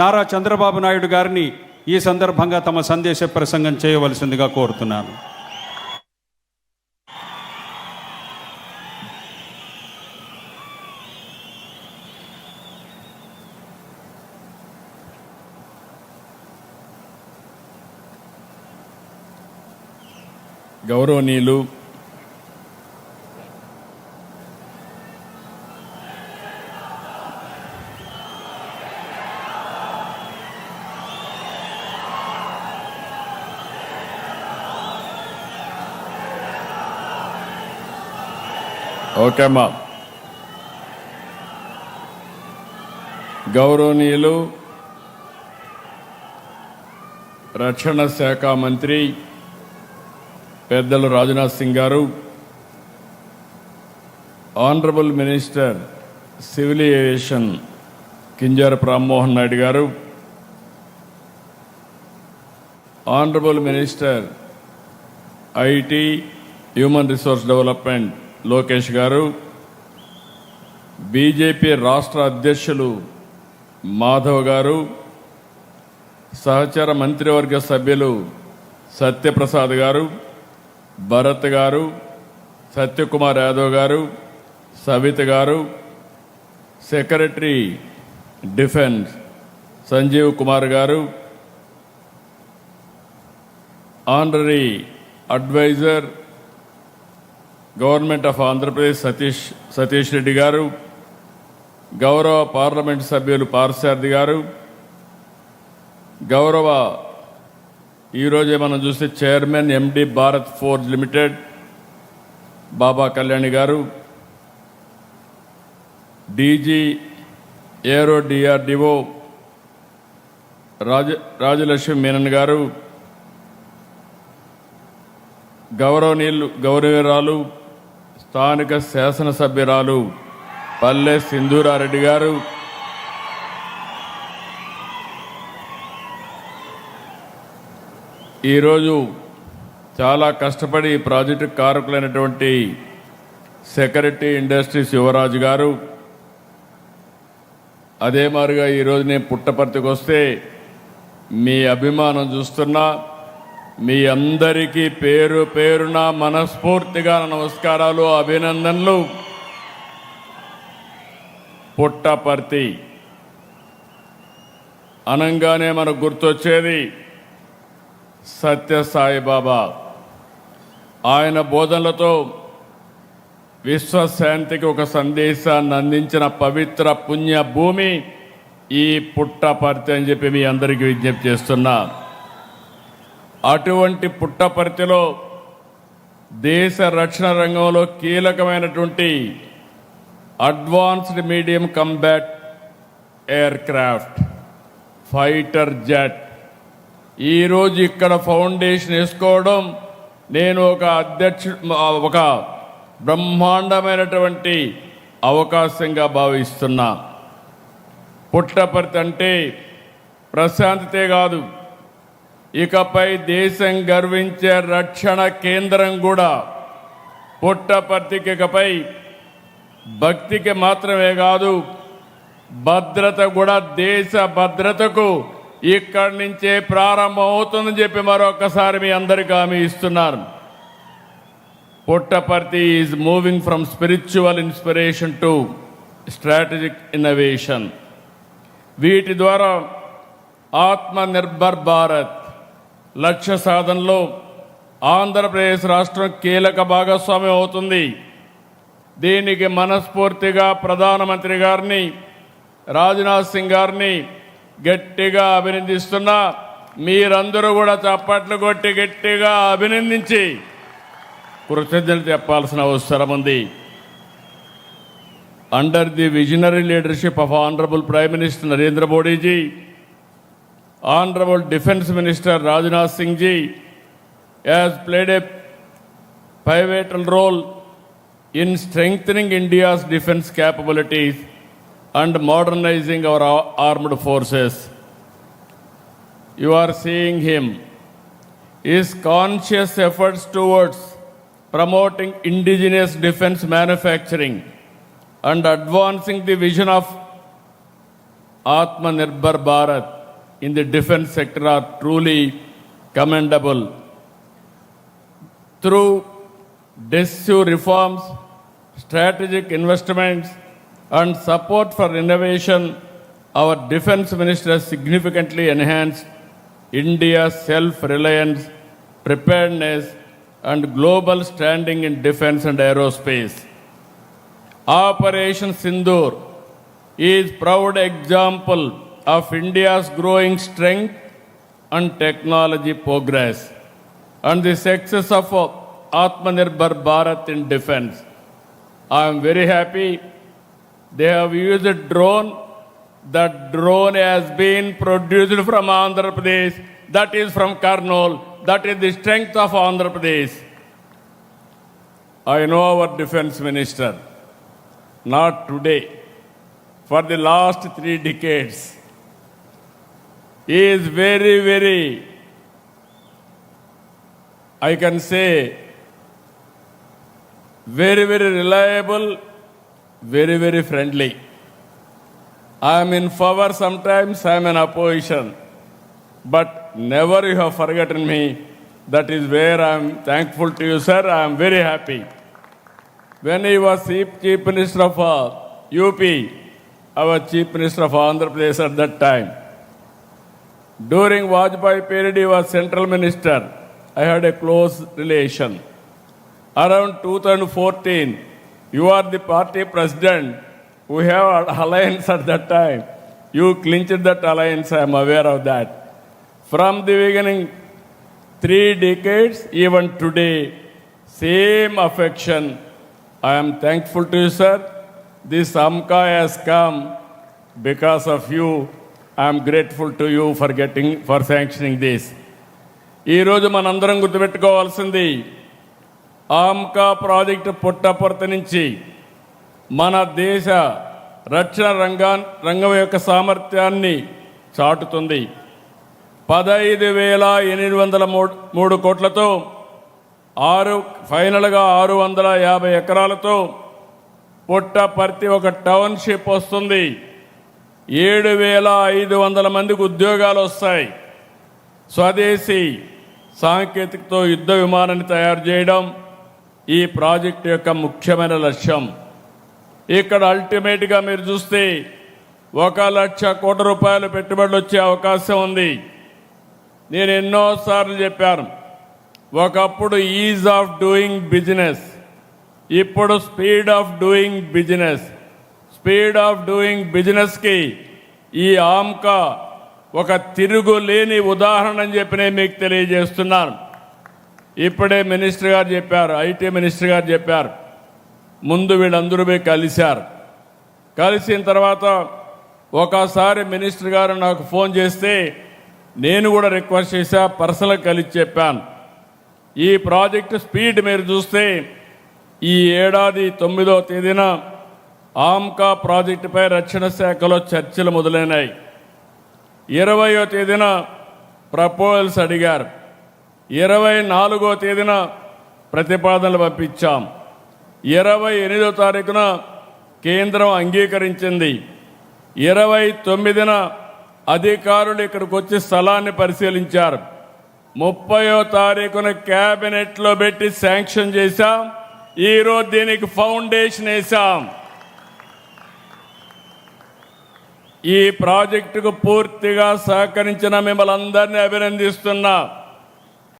నారా చంద్రబాబు నాయుడు గారిని ఈ సందర్భంగా తమ సందేశ ప్రసంగం చేయవలసిందిగా కోరుతున్నాను. గౌరవనీయులు గౌరవనీయులు రక్షణ శాఖ మంత్రి పెద్దలు Rajnath Singh garu, honourable minister civil aviation Kinjarapu Rammohan Naidu garu, honourable minister IT human resource development Lokesh garu, BJP రాష్ట్ర అధ్యక్షులు మాధవ్ గారు, సహచర మంత్రివర్గ సభ్యులు సత్యప్రసాద్ గారు, భరత్ గారు, సత్యకుమార్ యాదవ్ గారు, సవిత గారు, సెక్రటరీ డిఫెన్స్ సంజీవ్ కుమార్ గారు, honorary adviser government of Andhra Pradesh Satish Reddy గారు, గౌరవ పార్లమెంట్ సభ్యులు పార్సారథి గారు, గౌరవ ఈరోజే మనం చూస్తే chairman MD Bharat Forge Limited Baba Kalyani garu, DG aero DRDO Rajalakshmi Menon garu, గౌరవనీయురాలు స్థానిక శాసనసభ్యురాలు పల్లె సింధూరారెడ్డి గారు, ఈరోజు చాలా కష్టపడి ఈ ప్రాజెక్టు కారకులైనటువంటి సెక్రటరీ ఇండస్ట్రీస్ యువరాజు గారు, అదే మాదిరిగా ఈరోజు నేను పుట్టపర్తికి వస్తే మీ అభిమానం చూస్తున్నా. మీ అందరికీ పేరు పేరున మనస్ఫూర్తిగా నమస్కారాలు, అభినందనలు. పుట్టపర్తి అనంగానే మనకు గుర్తొచ్చేది సత్యసాయిబాబా. ఆయన బోధనలతో విశ్వశాంతికి ఒక సందేశాన్ని అందించిన పవిత్ర పుణ్య భూమి ఈ పుట్టపర్తి అని చెప్పి మీ అందరికీ విజ్ఞప్తి చేస్తున్నా. అటువంటి పుట్టపర్తిలో దేశ రక్షణ రంగంలో కీలకమైనటువంటి advanced medium combat air craft fighter jet ఈరోజు ఇక్కడ ఫౌండేషన్ వేసుకోవడం నేను ఒక బ్రహ్మాండమైనటువంటి అవకాశంగా భావిస్తున్నా. పుట్టపర్తి అంటే ప్రశాంతతే కాదు, ఇకపై దేశం గర్వించే రక్షణ కేంద్రం కూడా. పుట్టపర్తికి ఇకపై భక్తికి మాత్రమే కాదు, భద్రత కూడా, దేశ భద్రతకు ఇక్కడి నుంచే ప్రారంభం అవుతుందని చెప్పి మరొకసారి మీ అందరికీ హామీ ఇస్తున్నారు. Puttaparthi is moving from spiritual inspiration to strategic innovation. వీటి ద్వారా ఆత్మనిర్భర్ భారత్ లక్ష్య సాధనలో ఆంధ్రప్రదేశ్ రాష్ట్రం కీలక భాగస్వామ్యం అవుతుంది. దీనికి మనస్ఫూర్తిగా ప్రధానమంత్రి గారిని, రాజ్నాథ్ సింగ్ గారిని గట్టిగా అభినందిస్తున్నా. మీరందరూ కూడా చప్పట్లు కొట్టి గట్టిగా అభినందించి కృతజ్ఞతలు చెప్పాల్సిన అవసరం ఉంది. Under the visionary leadership of honourable prime minister Narendra Modi ji, Honorable Defence Minister Rajnath Singh Ji has played a pivotal role in strengthening India's defence capabilities and modernizing our armed forces. You are seeing him. His conscious efforts towards promoting indigenous defence manufacturing and advancing the vision of Atmanirbhar Bharat in the defense sector are truly commendable. Through decisive reforms, strategic investments, and support for innovation, our defense minister has significantly enhanced India's self-reliance, preparedness, and global standing in defense and aerospace. Operation Sindoor is proud example of India's growing strength and technology progress and the success of Atmanirbhar Bharat in defense. I am very happy they have used a drone. That drone has been produced from Andhra Pradesh. That is from Karnool. That is the strength of Andhra Pradesh. I know our defense minister, not today, for the last 3 decades. He is very, I can say, very reliable, very friendly. I am in favor sometimes, I am in opposition. But never you have forgotten me. That is where I am thankful to you, sir. I am very happy. When he was Chief Minister of UP, our Chief Minister of Andhra Pradesh at that time. During Vajpayee period, he was Central Minister. I had a close relation. Around 2014, you are the party president. We have an alliance at that time. You clinched that alliance, I am aware of that. From the beginning, 3 decades, even today, same affection. I am thankful to you, sir. This AMCA has come because of you. I am grateful to you for sanctioning this. ఈ రోజు మనందరం గుర్తుపెట్టుకోవాల్సింది AMCA project Puttaparthi నుంచి మన దేశ రక్షణ రంగం యొక్క సామర్థ్యాన్ని చాటుతుంది. 15,803 కోట్లతో ఫైనల్గా 650 ఎకరాలతో పుట్టపర్తి ఒక టౌన్షిప్ వస్తుంది. 7,500 మందికి ఉద్యోగాలు వస్తాయి. స్వదేశీ సాంకేతికతో యుద్ధ విమానాన్ని తయారు చేయడం ఈ ప్రాజెక్టు యొక్క ముఖ్యమైన లక్ష్యం. ఇక్కడ అల్టిమేట్గా మీరు చూస్తే 1,00,000 కోట్ల రూపాయలు పెట్టుబడులు వచ్చే అవకాశం ఉంది. నేను ఎన్నోసార్లు చెప్పాను, ఒకప్పుడు ఈజ్ ఆఫ్ డూయింగ్ బిజినెస్, ఇప్పుడు speed of doing business. Speed of doing బిజినెస్కి ఈ ఆమ్కా ఒక తిరుగులేని ఉదాహరణ అని చెప్పి నేను మీకు తెలియజేస్తున్నాను. ఇప్పుడే మినిస్టర్ గారు చెప్పారు, ఐటీ మినిస్టర్ గారు చెప్పారు, ముందు వీళ్ళందరూ కలిశారు. కలిసిన తర్వాత ఒకసారి మినిస్టర్ గారు నాకు ఫోన్ చేస్తే నేను కూడా రిక్వెస్ట్ చేశా, పర్సనల్గా కలిసి చెప్పాను. ఈ ప్రాజెక్టు స్పీడ్ మీరు చూస్తే ఈ ఏడాది 9వ తేదీన ఆమ్కా ప్రాజెక్టుపై రక్షణ శాఖలో చర్చలు మొదలైనాయి. 20వ తేదీన ప్రపోజల్స్ అడిగారు. 24వ తేదీన ప్రతిపాదనలు పంపించాం. 28వ తారీఖున కేంద్రం అంగీకరించింది. 29న అధికారులు ఇక్కడికి వచ్చి స్థలాన్ని పరిశీలించారు. 30వ తారీఖున క్యాబినెట్లో పెట్టి శాంక్షన్ చేశాం. ఈరోజు దీనికి ఫౌండేషన్ వేశాం. ఈ ప్రాజెక్టుకు పూర్తిగా సహకరించిన మిమ్మల్ని అందరినీ అభినందిస్తున్నా.